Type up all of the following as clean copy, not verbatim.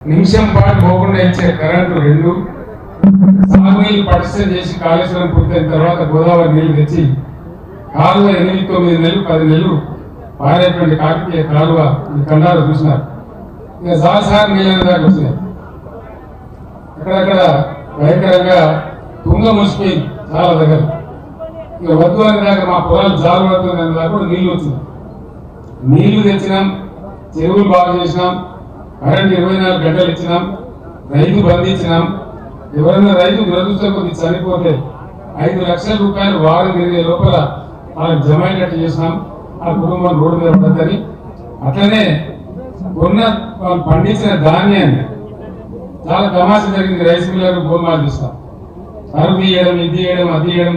నిమిషం పాటు పోకుండా ఇచ్చే కరెంటు 2, సాగునీళ్ళు పటిష్టం చేసి కాళేశ్వరం పూర్తయిన తర్వాత గోదావరి నీళ్లు తెచ్చి కాలువ 8, 9 నెలలు 10 నెలలు పారేటువంటి కాకతీయ కాలువ ఈ ఖండాలు చూసినారు. ఇక సార్ నీళ్ళని దాకా వచ్చినాయి. అక్కడక్కడ భయంకరంగా తుంగ ముసిపోయింది చాలా దగ్గర. ఇక వద్దు అనే దాకా మా పొలాలు జాలు పడుతుంది అనే దాకా కూడా నీళ్లు వచ్చినాయి. నీళ్లు తెచ్చినాం, చెరువులు బాగు చేసినాం, కరెంట్ 24 గంటలు ఇచ్చినాం, రైతు బంధించినాం. ఎవరైనా రైతు దురదృష్టం కొద్ది చనిపోతే 5 లక్షల రూపాయలు వారం తిరిగే లోపల వాళ్ళకి జమ అయ్యేటట్టు చేసినాం. ఆ కుటుంబం రోడ్డు మీద పడద్దని. అట్లనే కొన్న వాళ్ళు పండించిన ధాన్యాన్ని చాలా తమాషా జరిగింది. రైస్ మిల్లర్లు గోల్మాలు తీస్తాం, సరుకు తీయడం, ఇది తీయడం, అది తీయడం,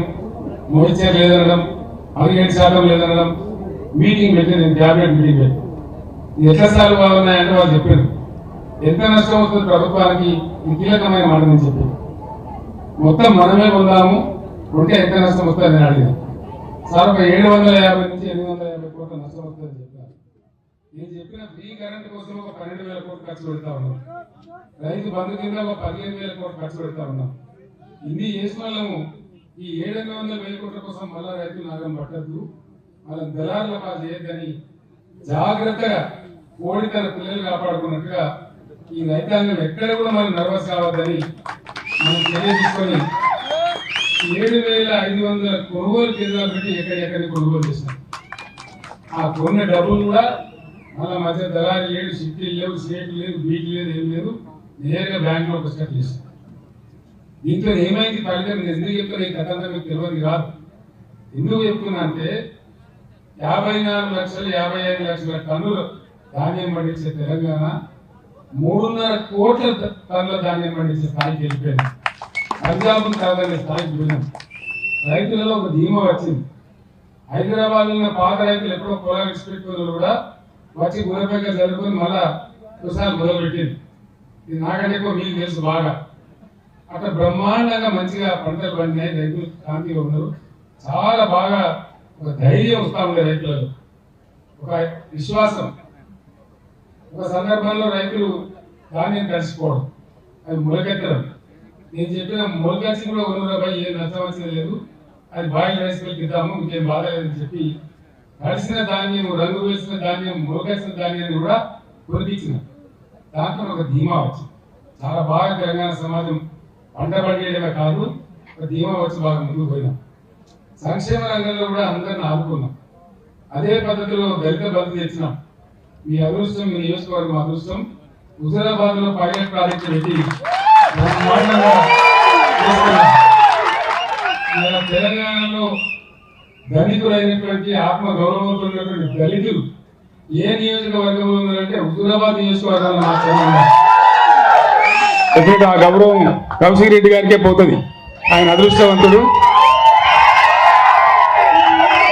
మోయిచర్ లేదనడం, 17% లేదనడం. మీటింగ్ పెట్టి నేను క్యాబినెట్ మీటింగ్ పెట్టి ఎట్లా సార్లు బాగున్నాయంటే వాళ్ళు చెప్పారు ఎంత నష్టం వస్తుంది ప్రభుత్వానికి. ఈ కీలకమైన మాట నేను చెప్పాను. మొత్తం మనమే పొందాము ఉంటే ఎంత నష్టం వస్తుందని నేను అడిగాను. సార్ ఒక 750 నుంచి 850 కోట్ల నష్టం వస్తుందని చెప్పాను. నేను చెప్పిన ఫ్రీ కరెంట్ కోసం ఒక 12,000 కోట్లు ఖర్చు పెడతా ఉన్నాం. రైతు బంధు కింద ఒక 15,000 కోట్లు ఖర్చు పెడతా ఉన్నాం. ఇన్ని చేసిన వాళ్ళము ఈ 700,000 కోట్ల కోసం మళ్ళా రైతులు నాగం పట్టద్దు, వాళ్ళ దళారుల పాలు చేయొద్దని జాగ్రత్తగా కోడి తన పిల్లలు కాపాడుకున్నట్టుగా ఈ రైతాంగం ఎక్కడ కూడా మనం నర్వస్ కావద్దని మనం చర్య తీసుకొని 7,500 కొనుగోలు కేంద్రాలు పెట్టి ఎక్కడెక్కడికి కొనుగోలు చేసినాం. ఆ కొన్న డబ్బులు కూడా మళ్ళా మధ్య దళాలు లేడు, షిఫ్టీలు లేవు, స్టేట్లు లేదు, బీటీ లేదు, ఏం లేదు, నేరుగా బ్యాంకులోకి వచ్చేటట్లు చేసినాం. దీంట్లో ఏమైంది ఫలితం ఎందుకు చెప్తున్నా ఈ కథ అంతా మీకు తెలియదు కాదు. ఎందుకు చెప్తున్నా అంటే 54 లక్షలు 55 లక్షల టన్నులు ధాన్యం పండించే తెలంగాణ 3.5 కోట్ల టన్నుల ధాన్యం పండించే స్థాయికి వెళ్ళిపోయింది. పంజాబ్ కాదని స్థాయికి పోయినాం. రైతులలో ఒక ధీమా వచ్చింది. హైదరాబాద్ ఉన్న పాత రైతులు ఎప్పుడో పొలాలు ఇచ్చిపెట్టుకున్న కూడా వచ్చి గురపేక జరుపుకొని మళ్ళా ఒకసారి మొదలుపెట్టింది. ఇది నాకంటే ఎక్కువ మీకు తెలుసు బాగా. అక్కడ బ్రహ్మాండంగా మంచిగా పంటలు పండినాయి, రైతులు కాంతిగా ఉన్నారు. చాలా బాగా ఒక ధైర్యం వస్తా ఉండే రైతులలో, ఒక విశ్వాసం. ఒక సందర్భంలో రైతులు ధాన్యం కలిసిపోవడం, అది మొలకెత్తడం. నేను చెప్పిన మొలకెచ్చి కూడా 1 రూపాయి ఏం నష్టం వచ్చింది లేదు, అది బాయిల్ రైస్ మిల్కి ఇద్దాము, ఇంకేం బాధ లేదని చెప్పి కలిసిన ధాన్యం, రంగు వేసిన ధాన్యం, మొలకెచ్చిన ధాన్యాన్ని కూడా కొనిపించిన. దాంట్లో ఒక ధీమా వచ్చింది. చాలా బాగా తెలంగాణ సమాజం పంట పండియడమే కాదు, ఒక ధీమా వచ్చి బాగా ముందుకు పోయినాం. సంక్షేమ రంగంలో కూడా అందరిని ఆదుకున్నాం. అదే పద్ధతిలో దళిత బంధు తెచ్చినాం. మీ అదృష్టం, మీ నియోజకవర్గం అదృష్టం. హుజూరాబాద్ లో పైలట్ ప్రాజెక్టు పెట్టి తెలంగాణలో దళితులైనటువంటి ఆత్మ గౌరవంతో ఉన్నటువంటి దళితులు ఏ నియోజకవర్గంలో ఉన్నారంటే హుజూరాబాద్ నియోజకవర్గంలో మాత్రమే. ఆ గౌరవం కౌశిక్ రెడ్డి గారికే పోతుంది. ఆయన అదృష్టవంతుడు.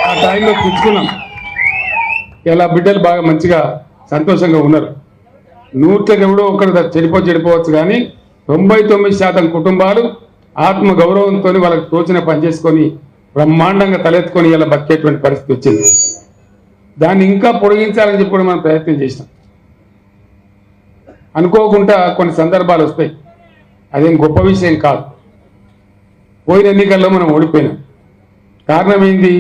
ఆ టైంలో పుచ్చుకున్నాం. ఇలా బిడ్డలు బాగా మంచిగా సంతోషంగా ఉన్నారు. 100కి ఎవడో ఒకరు చెడిపోవచ్చు, కానీ 99% కుటుంబాలు ఆత్మ గౌరవంతో వాళ్ళకి తోచిన పని చేసుకొని బ్రహ్మాండంగా తలెత్తుకొని ఇలా బతికేటువంటి పరిస్థితి వచ్చింది. దాన్ని ఇంకా పొడిగించాలని చెప్పి కూడా మనం ప్రయత్నం చేసినాం. అనుకోకుండా కొన్ని సందర్భాలు వస్తాయి, అదేం గొప్ప విషయం కాదు. పోయిన ఎన్నికల్లో మనం ఓడిపోయినాం. కారణం ఏంటి?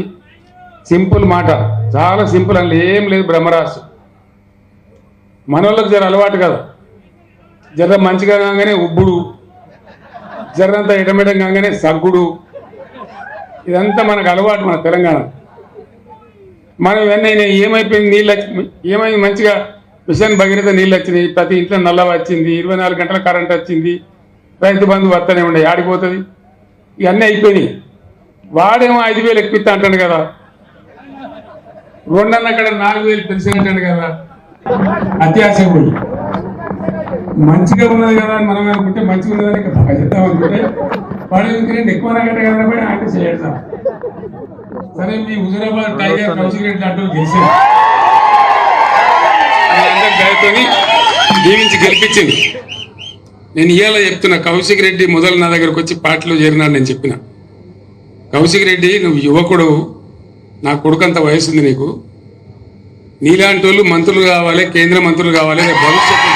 సింపుల్ మాట, చాలా సింపుల్. అందులో ఏం లేదు, బ్రహ్మరాశి. మనోళ్ళకి జర అలవాటు కదా, జర మంచిగా కాగానే ఉబ్బుడు, జరంతా ఇటమిటం కాగానే సగ్గుడు, ఇదంతా మనకు అలవాటు మన తెలంగాణ. మనం ఇవన్నీ ఏమైపోయింది, నీళ్ళు ఏమైంది, మంచిగా మిషన్ భగీరథ నీళ్ళు వచ్చినాయి, ప్రతి ఇంట్లో నల్ల వచ్చింది, 24 గంటల కరెంట్ వచ్చింది, రైతు బంధు వస్తూనే ఉండే, ఆడిపోతుంది. ఇవన్నీ అయిపోయినాయి. వాడేమో 5,000 ఎక్కిస్తా అంటాడు కదా, 2 అక్కడ 4,000 పెన్షన్ అంటాడు కదా. అత్యాశ పోయి మంచిగా ఉన్నది కదా అని మనం అనుకుంటే, మంచిగా ఉన్నదని బాగా చెప్తాం అనుకుంటే వాడు ఇంకేంటి ఎక్కువ కట్ట కదా పోయి అంటే చేయడం. సరే, మీ హుజూరాబాద్ టైగర్ కౌశిక్ రెడ్డి అంటూ గెలిచింది, దీవించి గెలిపించింది. నేను ఇవాళ చెప్తున్నా, కౌశిక్ రెడ్డి మొదలు నా దగ్గరకు వచ్చి పార్టీలో చేరినాడు. నేను చెప్పిన, కౌశిక్ రెడ్డి నువ్వు యువకుడు, నా కొడుకంత వయసుంది నీకు, నీలాంటి వాళ్ళు మంత్రులు కావాలి, కేంద్ర మంత్రులు కావాలి, భవిష్యత్తు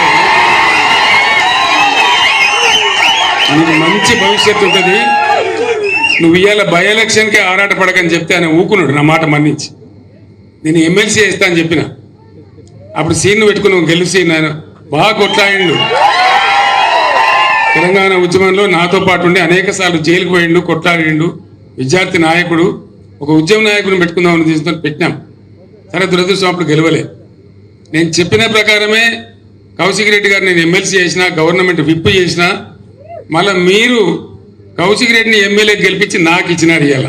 నీకు మంచి భవిష్యత్తు ఉంటుంది. నువ్వు ఇవాళ బై ఎలక్షన్కి ఆరాట పడకని చెప్తే ఆయన ఊకున్నాడు, నా మాట మన్నించి. నేను ఎమ్మెల్సీ చేస్తా అని చెప్పిన. అప్పుడు సీన్ను పెట్టుకుని నువ్వు గెలిచి ఆయన బాగా కొట్లాడిండు. తెలంగాణ ఉద్యమంలో నాతో పాటు ఉండి అనేక సార్లు జైలుకు పోయిండు, కొట్లాడిండు. విద్యార్థి నాయకుడు, ఒక ఉద్యమ నాయకుడిని పెట్టుకుందామని తీసుకొని పెట్టినాం. సరే, దురదృష్టం అప్పుడు గెలవలే. నేను చెప్పిన ప్రకారమే కౌశిక్ రెడ్డి గారు నేను ఎమ్మెల్సీ చేసిన, గవర్నమెంట్ విప్ చేసిన. మళ్ళీ మీరు కౌశిక్ రెడ్డిని ఎమ్మెల్యే గెలిపించి నాకు ఇచ్చినారు. ఇవాళ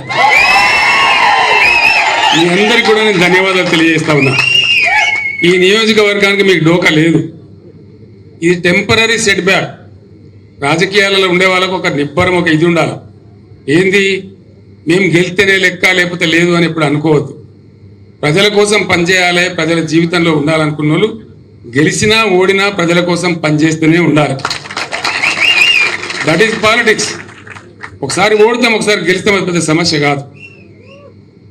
మీ అందరికీ కూడా నేను ధన్యవాదాలు తెలియజేస్తా ఉన్నా. ఈ నియోజకవర్గానికి మీకు డోకా లేదు. ఇది టెంపరీ సెట్ బ్యాక్. రాజకీయాలలో ఉండే వాళ్ళకు ఒక నిబ్బరం, ఒక ఇది ఉండాలి. ఏంది, మేము గెలిస్తేనే లెక్క, లేకపోతే లేదు అని ఎప్పుడు అనుకోవద్దు. ప్రజల కోసం పనిచేయాలి, ప్రజల జీవితంలో ఉండాలనుకున్న వాళ్ళు గెలిచినా ఓడినా ప్రజల కోసం పనిచేస్తూనే ఉండాలి. That is politics. ఒకసారి ఓడుతాం, ఒకసారి గెలుస్తాం, అది పెద్ద సమస్య కాదు.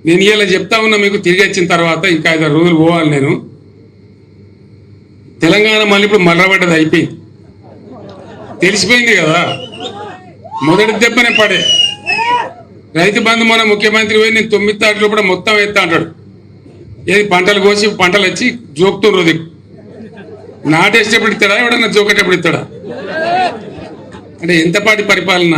నేను ఇలా చెప్తా ఉన్నా మీకు. తిరిగి వచ్చిన తర్వాత ఇంకా 5 రోజులు పోవాలి నేను. తెలంగాణ మళ్ళీ ఇప్పుడు మర్రబడ్డది అయిపోయింది, తెలిసిపోయింది కదా. మొదటి దెబ్బనే పడే రైతు బంధు మన ముఖ్యమంత్రి పోయి నేను 9 తారీఖులో కూడా మొత్తం ఎత్తా అంటాడు. ఏది పంటలు కోసి పంటలు వచ్చి జోకుతుండ్రు. నాటేసేటప్పుడు ఇస్తాడా, ఎవడన్నా జోకేటప్పుడు ఇస్తాడా? అంటే ఎంతపాటి పరిపాలన?